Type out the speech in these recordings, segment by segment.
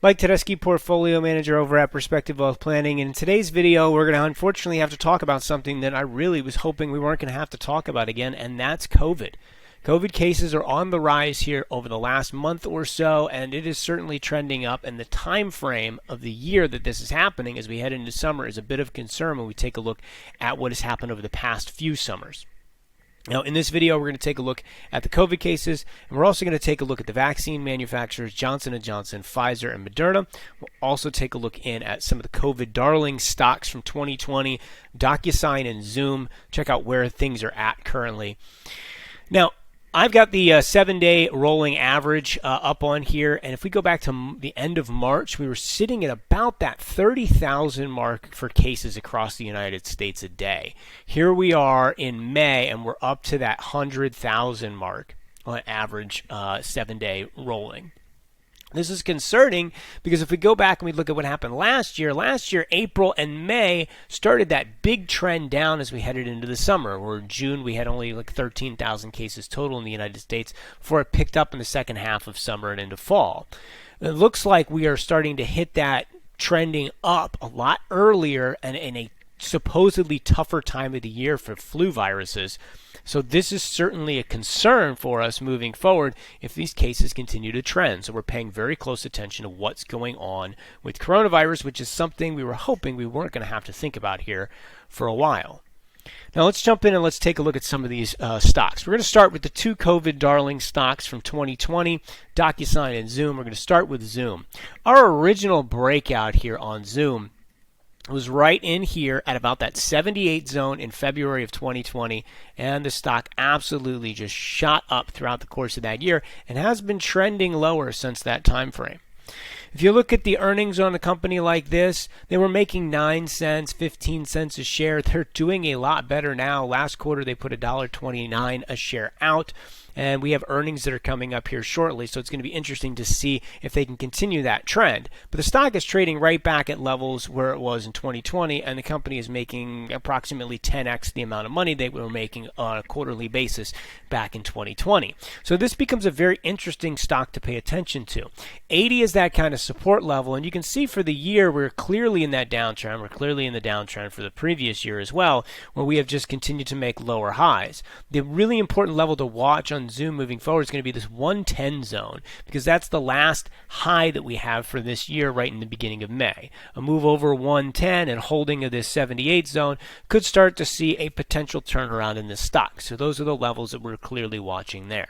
Mike Tedeschi, Portfolio Manager over at Perspective Wealth Planning. And in today's video, we're going to unfortunately have to talk about something that I really was hoping we weren't going to have to talk about again, and that's COVID. COVID cases are on the rise here over the last month or so, and it is certainly trending up. And the time frame of the year that this is happening as we head into summer is a bit of concern when we take a look at what has happened over the past few summers. Now, in this video, we're going to take a look at the COVID cases, and we're also going to take a look at the vaccine manufacturers, Johnson & Johnson, Pfizer, and Moderna. We'll also take a look in at some of the COVID darling stocks from 2020, Docusign and Zoom, check out where things are at currently. Now, I've got the 7-day rolling average up on here, and if we go back to the end of March, we were sitting at about that 30,000 mark for cases across the United States a day. Here we are in May, and we're up to that 100,000 mark on average 7-day rolling. This is concerning because if we go back and we look at what happened last year, April and May started that big trend down as we headed into the summer, where in June we had only like 13,000 cases total in the United States before it picked up in the second half of summer and into fall. It looks like we are starting to hit that trending up a lot earlier and in a supposedly tougher time of the year for flu viruses. So this is certainly a concern for us moving forward if these cases continue to trend. So we're paying very close attention to what's going on with coronavirus, which is something we were hoping we weren't going to have to think about here for a while. Now let's jump in and let's take a look at some of these stocks. We're going to start with the two COVID darling stocks from 2020, Docusign and Zoom. We're going to start with Zoom. Our original breakout here on Zoom was right in here at about that 78 zone in February of 2020, and the stock absolutely just shot up throughout the course of that year and has been trending lower since that time frame. If you look at the earnings on a company like this, they were making 9 cents, 15 cents a share. They're doing a lot better now. Last quarter, they put $1.29 a share out. And we have earnings that are coming up here shortly, so it's going to be interesting to see if they can continue that trend. But the stock is trading right back at levels where it was in 2020, and the company is making approximately 10x the amount of money they were making on a quarterly basis back in 2020. So this becomes a very interesting stock to pay attention to. 80 is that kind of support level, and you can see for the year we're clearly in that downtrend. We're clearly in the downtrend for the previous year as well, where we have just continued to make lower highs. The really important level to watch on Zoom moving forward is going to be this 110 zone, because that's the last high that we have for this year right in the beginning of May. A move over 110 and holding of this 78 zone could start to see a potential turnaround in this stock. So those are the levels that we're clearly watching there.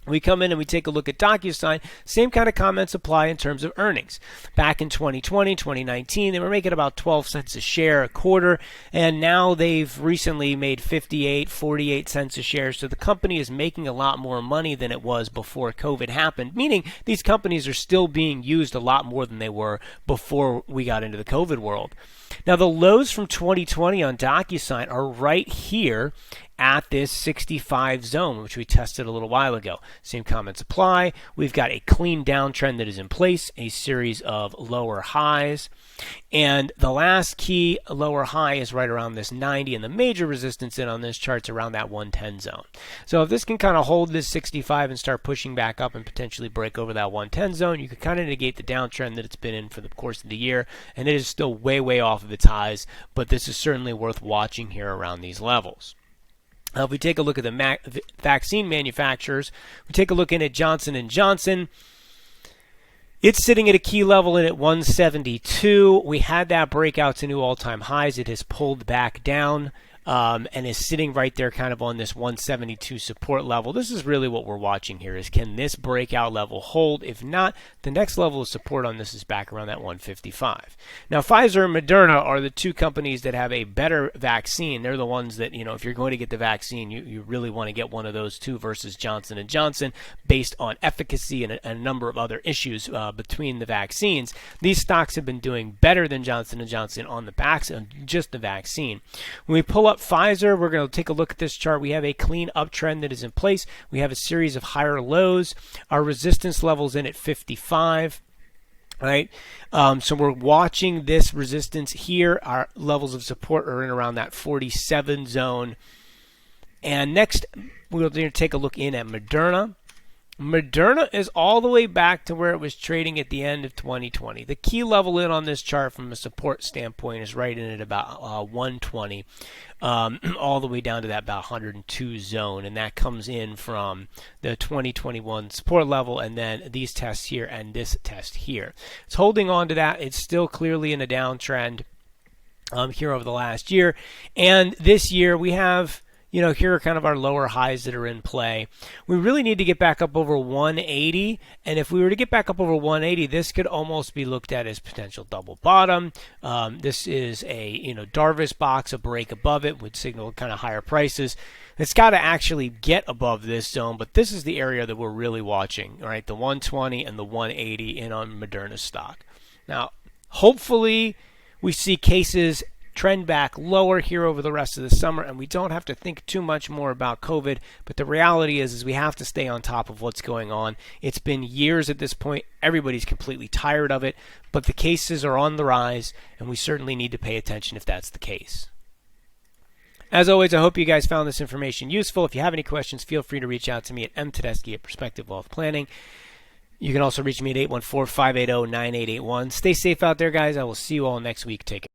We come in and we take a look at Docusign. Same kind of comments apply in terms of earnings. Back in 2020, 2019, they were making about 12 cents a share a quarter, and now they've recently made 58, 48 cents a share. So the company is making a lot more money than it was before COVID happened, meaning these companies are still being used a lot more than they were before we got into the COVID world. Now, the lows from 2020 on Docusign are right here at this 65 zone, which we tested a little while ago. Same comments apply. We've got a clean downtrend that is in place, a series of lower highs, and the last key lower high is right around this 90, and the major resistance in on this chart is around that 110 zone. So if this can kind of hold this 65 and start pushing back up and potentially break over that 110 zone, you could kind of negate the downtrend that it's been in for the course of the year, and it is still way, way off of its highs, but this is certainly worth watching here around these levels. Now, if we take a look at the vaccine manufacturers, we take a look in at Johnson & Johnson. It's sitting at a key level in at 172. We had that breakout to new all-time highs. It has pulled back down and is sitting right there kind of on this 172 support level. This is really what we're watching here, is can this breakout level hold? If not, the next level of support on this is back around that 155. Now, Pfizer and Moderna are the two companies that have a better vaccine. They're the ones that, if you're going to get the vaccine, you really want to get one of those two versus Johnson & Johnson based on efficacy and a number of other issues between the vaccines. These stocks have been doing better than Johnson & Johnson on the backs of just the vaccine. When we pull up Pfizer, we're going to take a look at this chart. We have a clean uptrend that is in place. We have a series of higher lows. Our resistance levels in at 55. Right, so we're watching this resistance here. Our levels of support are in around that 47 zone. And next, we're going to take a look in at Moderna. Moderna is all the way back to where it was trading at the end of 2020. The key level in on this chart from a support standpoint is right in at about 120, all the way down to that about 102 zone, and that comes in from the 2021 support level and then these tests here and this test here. It's holding on to that. It's still clearly in a downtrend here over the last year, and this year we have, here are kind of our lower highs that are in play. We really need to get back up over 180, and if we were to get back up over 180, this could almost be looked at as potential double bottom. This is a Darvis box. A break above it would signal kind of higher prices. It's got to actually get above this zone, but this is the area that we're really watching, all right? The 120 and the 180 in on Moderna stock. Now, hopefully we see cases trend back lower here over the rest of the summer, and we don't have to think too much more about COVID. But the reality is we have to stay on top of what's going on. It's been years at this point. Everybody's completely tired of it, but the cases are on the rise, and we certainly need to pay attention if that's the case. As always, I hope you guys found this information useful. If you have any questions, feel free to reach out to me at mtedeschi@Perspective Wealth Planning. You can also reach me at 814-580-9881. Stay safe out there, guys. I will see you all next week. Take care.